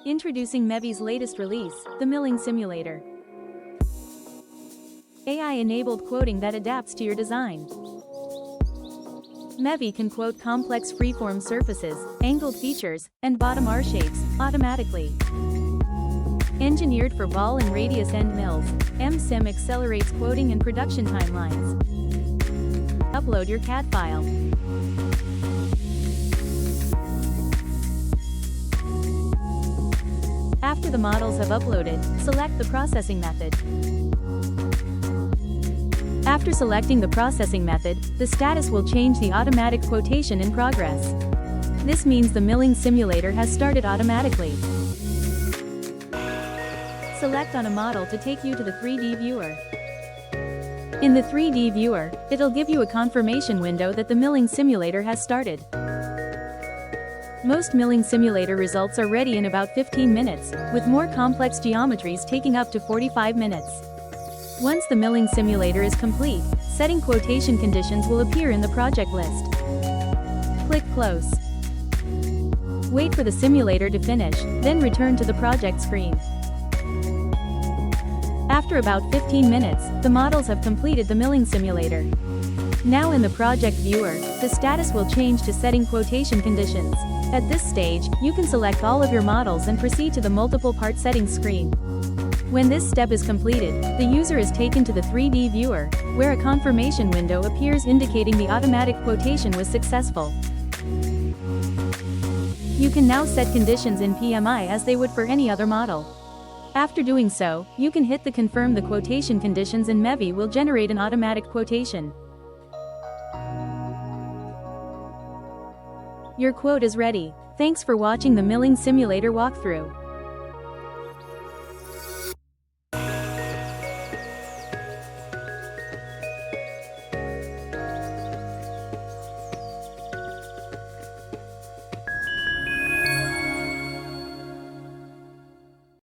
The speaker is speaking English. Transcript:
Introducing meviy's latest release, the Milling Simulator. AI-enabled quoting that adapts to your design. meviy can quote complex freeform surfaces, angled features, and bottom R shapes, automatically. Engineered for ball and radius end mills, MSim accelerates quoting and production timelines. Upload your CAD file. After the models have uploaded, select the processing method. After selecting the processing method, the status will change the automatic quotation in progress. This means the milling simulator has started automatically. Select on a model to take you to the 3D viewer. In the 3D viewer, it'll give you a confirmation window that the milling simulator has started. Most milling simulator results are ready in about 15 minutes, with more complex geometries taking up to 45 minutes. Once the milling simulator is complete, setting quotation conditions will appear in the project list. Click Close. Wait for the simulator to finish, then return to the project screen. After about 15 minutes, the models have completed the milling simulator. Now in the project viewer, the status will change to setting quotation conditions. At this stage, you can select all of your models and proceed to the multiple part settings screen. When this step is completed, the user is taken to the 3D viewer, where a confirmation window appears indicating the automatic quotation was successful. You can now set conditions in PMI as they would for any other model. After doing so, you can hit the confirm the quotation conditions and meviy will generate an automatic quotation. Your quote is ready. Thanks for watching the Milling Simulator walkthrough.